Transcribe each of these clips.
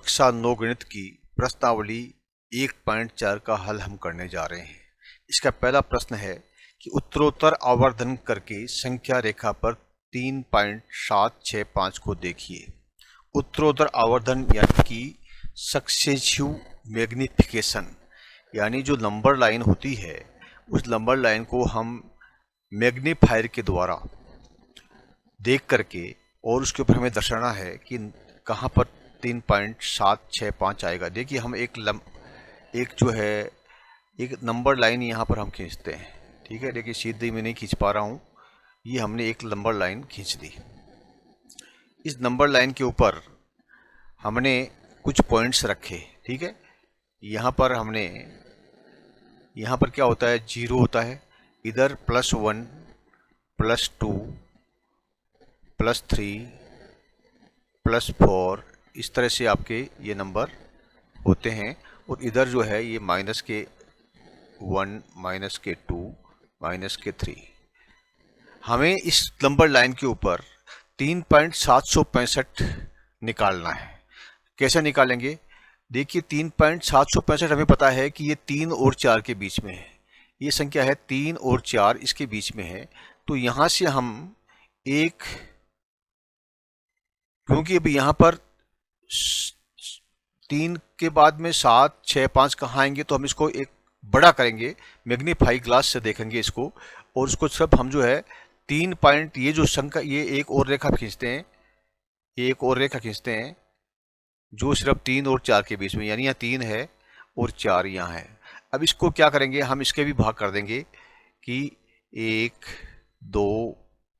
कक्षा 9 गणित की प्रश्नावली 1.4 का हल हम करने जा रहे हैं। इसका पहला प्रश्न है कि उत्तरोत्तर आवर्धन करके संख्या रेखा पर 3.765 को देखिए। उत्तरोत्तर आवर्धन यानी कि सक्सेसिव मैग्निफिकेशन, यानी जो नंबर लाइन होती है उस नंबर लाइन को हम मैग्नीफायर के द्वारा देख करके और उसके ऊपर हमें दर्शाना है कि कहाँ पर 3.765 आएगा। देखिए हम एक नंबर लाइन यहाँ पर हम खींचते हैं। ठीक है, देखिए सीधी मैं नहीं खींच पा रहा हूँ, ये हमने एक नंबर लाइन खींच दी। इस नंबर लाइन के ऊपर हमने कुछ पॉइंट्स रखे। ठीक है, यहाँ पर क्या होता है, 0 होता है, इधर +1 +2 +3 +4 इस तरह से आपके ये नंबर होते हैं। और इधर जो है ये -1 -2 -3। हमें इस नंबर लाइन के ऊपर 3.765 निकालना है। कैसे निकालेंगे? देखिए 3.765 हमें पता है कि ये 3 और 4 के बीच में है। ये संख्या है 3 और 4 इसके बीच में है। तो यहाँ से हम क्योंकि अभी यहाँ पर 3 के बाद में 7 6 5 कहाँ आएंगे, तो हम इसको एक बड़ा करेंगे, मैग्नीफाई ग्लास से देखेंगे इसको, और उसको सब हम जो है 3 पॉइंट, ये जो संख्या, ये एक और रेखा खींचते हैं, जो सिर्फ 3 और 4 के बीच में, यानी यहाँ 3 है और 4 यहाँ है। अब इसको क्या करेंगे, हम इसके भी भाग कर देंगे कि 1 2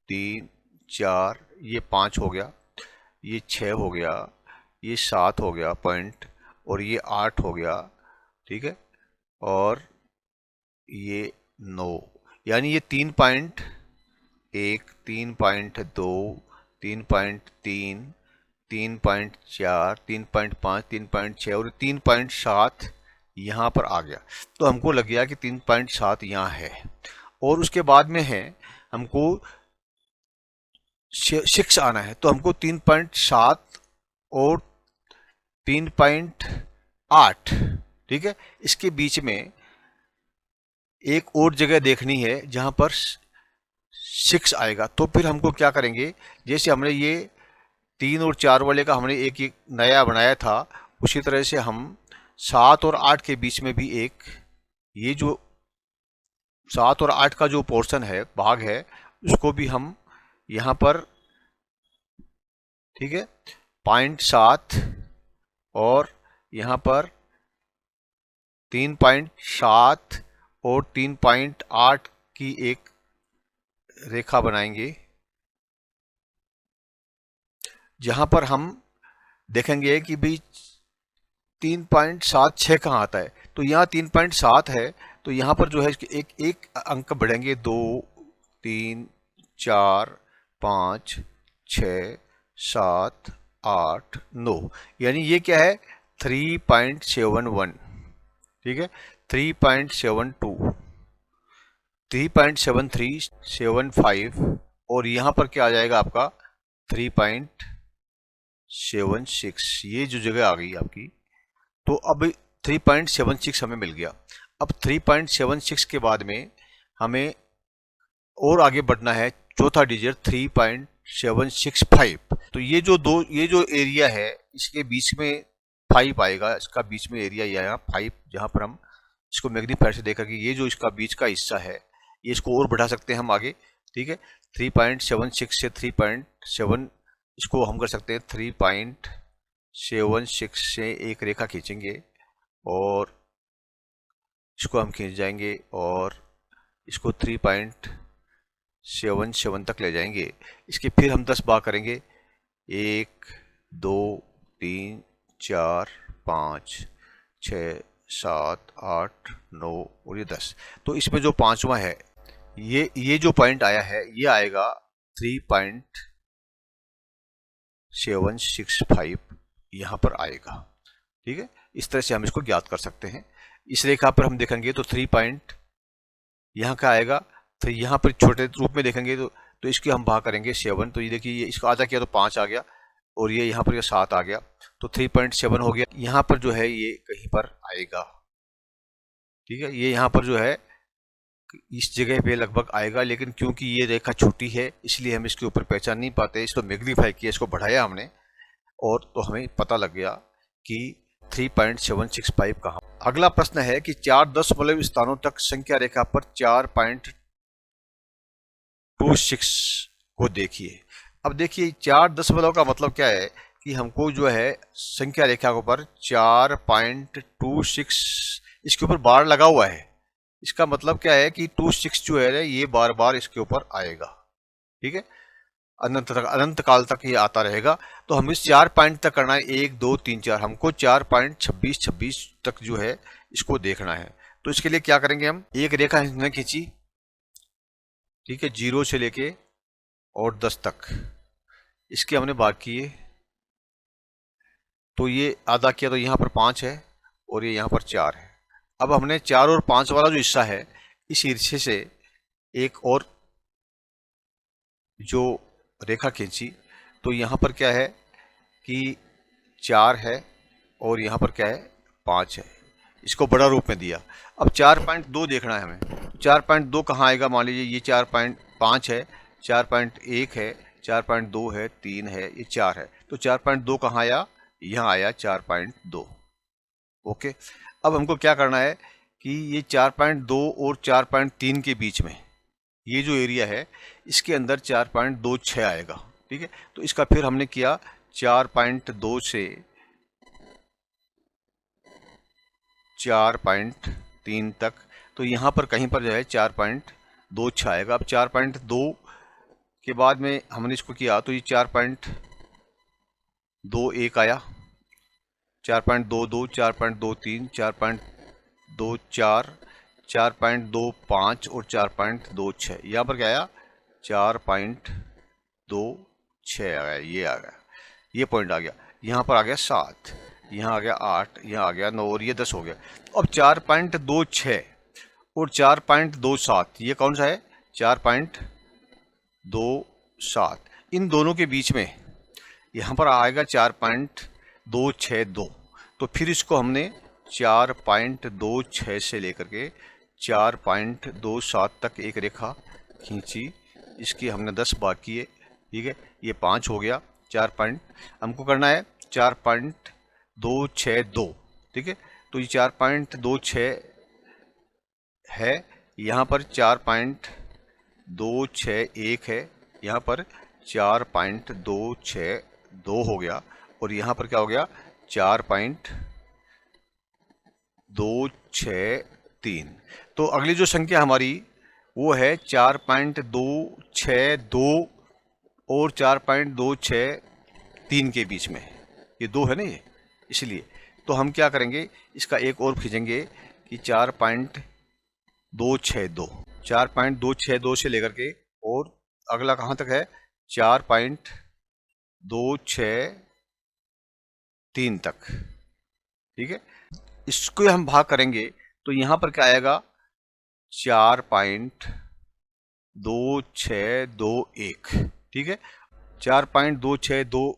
3 4, ये 5 हो गया, ये 6 हो गया, ये 7 हो गया पॉइंट, और ये 8 हो गया। ठीक है, और ये 9, यानी ये 3.1 3.2 3.3 3.4 3.5 3.6 और 3.7 यहाँ पर आ गया। तो हमको लग गया कि 3.7 यहाँ है, और उसके बाद में है हमको 6 आना है। तो हमको 3.7 और 3.8, ठीक है, इसके बीच में एक और जगह देखनी है जहां पर 6 आएगा। तो फिर हमको क्या करेंगे, जैसे हमने ये 3 और 4 वाले का हमने एक नया बनाया था, उसी तरह से हम 7 और 8 के बीच में भी एक, ये जो 7 और 8 का जो पोर्शन है, भाग है, उसको भी हम यहाँ पर, ठीक है, 0.7 और यहाँ पर 3.7 और 3.8 की एक रेखा बनाएंगे, जहां पर हम देखेंगे कि भाई 3.76 कहाँ आता है। तो यहाँ 3.7 है, तो यहाँ पर जो है एक अंक बढ़ेंगे, 2 3 4 5 6 7 8 9, यानी ये क्या है, 3.71। ठीक है, 3.72 3.73 75, और यहाँ पर क्या आ जाएगा आपका 3.76, ये जो जगह आ गई आपकी। तो अब 3.76 हमें मिल गया। अब 3.76 के बाद में हमें और आगे बढ़ना है, चौथा डिजिट 3.765। तो ये जो एरिया है, इसके बीच में 5 आएगा, इसका बीच में एरिया यहाँ 5, जहाँ पर हम इसको मैग्नीफायर से देखा कि ये जो इसका बीच का हिस्सा है, ये इसको और बढ़ा सकते हैं हम आगे। ठीक है, 3.76 से 3.7, इसको हम कर सकते हैं 3.76 से एक रेखा खींचेंगे और इसको हम खींच जाएंगे और इसको 3.77 तक ले जाएंगे। इसके फिर हम 10 भाग करेंगे, 1 2 3 4 5 6 7 8 9 और ये 10। तो इसमें जो 5वां है, ये जो पॉइंट आया है, ये आएगा 3.765 यहाँ पर आएगा। ठीक है, इस तरह से हम इसको ज्ञात कर सकते हैं। इस रेखा पर हम देखेंगे तो 3 पॉइंट यहाँ का आएगा, तो यहाँ पर छोटे रूप में देखेंगे तो इसके हम भाग करेंगे 7। तो ये देखिए, ये इसका आधा किया तो 5 आ गया, और ये यहाँ पर ये 7 आ गया, तो 3.7 हो गया। यहाँ पर जो है ये कहीं पर आएगा, ठीक है, ये यहाँ पर जो है इस जगह पे लगभग आएगा, लेकिन क्योंकि ये रेखा छोटी है इसलिए हम इसके ऊपर पहचान नहीं पाते। इसको मैग्नीफाई किया, इसको बढ़ाया हमने, और तो हमें पता लग गया कि 3.765 कहाँ। अगला प्रश्न है कि 4 दशमलव स्थानों तक संख्या रेखा पर 4.26 को देखिए। अब देखिए 4 दशमलव का मतलब क्या है कि हमको जो है संख्या रेखा के ऊपर 4.26 इसके ऊपर बार लगा हुआ है। इसका मतलब क्या है कि 26 जो है ये बार बार इसके ऊपर आएगा, ठीक है, अनंत काल तक ये आता रहेगा। तो हम इस 4 पॉइंट तक करना है, 1 2 3 4, हमको 4.26 तक जो है इसको देखना है। तो इसके लिए क्या करेंगे, हम एक रेखा हमने खींची, ठीक है, 0 से लेके और 10 तक, इसके हमने भाग किए, तो ये आधा किया, तो यहाँ पर 5 है और ये यहाँ पर 4 है। अब हमने 4 और 5 वाला जो हिस्सा है, इस हिस्से से एक और जो रेखा खींची, तो यहाँ पर क्या है कि 4 है और यहाँ पर क्या है 5 है, इसको बड़ा रूप में दिया। अब 4.2 देखना है हमें, 4.2 कहाँ आएगा, मान लीजिए ये 4.5 है, 4.1 है, 4.2 है, 3 है, ये 4 है, तो 4.2 कहाँ आया, यहाँ आया 4.2। ओके, अब हमको क्या करना है कि ये 4.2 और 4.3 के बीच में ये जो एरिया है इसके अंदर 4.26 आएगा, ठीक है। तो इसका फिर हमने किया 4.2 से 4.3 तक, तो यहाँ पर कहीं पर जो है 4.26 आएगा। अब 4.2 के बाद में हमने इसको किया तो ये 4.21 आया, 4.22, 4.23, 4.24, 4.25 और 4.26, यहाँ पर क्या आया 4.26 आ गया, ये आ गया, ये पॉइंट आ गया। यहाँ पर आ गया 7, यहाँ आ गया 8, यहाँ आ गया 9 और ये 10 हो गया। अब 4.26 और 4.27 ये कौन सा है, 4.27, इन दोनों के बीच में यहाँ पर आएगा 4.262। तो फिर इसको हमने 4.26 से लेकर के 4.27 तक एक रेखा खींची, इसकी हमने 10 भाग किए, ठीक है, ये 5 हो गया। हमको करना है 4.262, ठीक है, तो ये 4.26 है, यहाँ पर 4.261 है, यहाँ पर 4.262 हो गया, और यहाँ पर क्या हो गया 4.263। तो अगली जो संख्या हमारी वो है 4.262 और 4.263 के बीच में, ये 2 है ना ये, इसलिए तो हम क्या करेंगे, इसका एक और खींचेंगे कि 4.262 से लेकर के और अगला कहाँ तक है 4.263 तक, ठीक है। इसको हम भाग करेंगे तो यहाँ पर क्या आएगा 4.2621, ठीक है, 4.2622,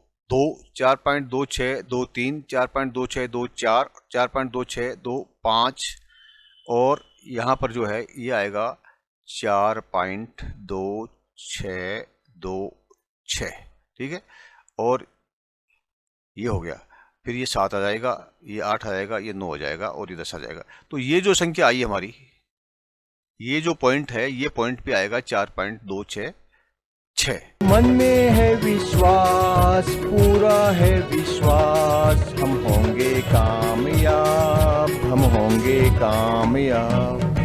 4.2623, 4.2624, 4.2625 और यहाँ पर जो है ये आएगा 4.2626, ठीक है, और ये हो गया, फिर ये 7 आ जाएगा, ये 8 आ जाएगा, ये 9 आ जाएगा और ये 10 आ जाएगा। तो ये जो संख्या आई हमारी, ये जो पॉइंट है, ये पॉइंट पे आएगा 4.266। मन में है विश्वास, पूरा है विश्वास, हम होंगे कामयाब, हम होंगे कामयाब।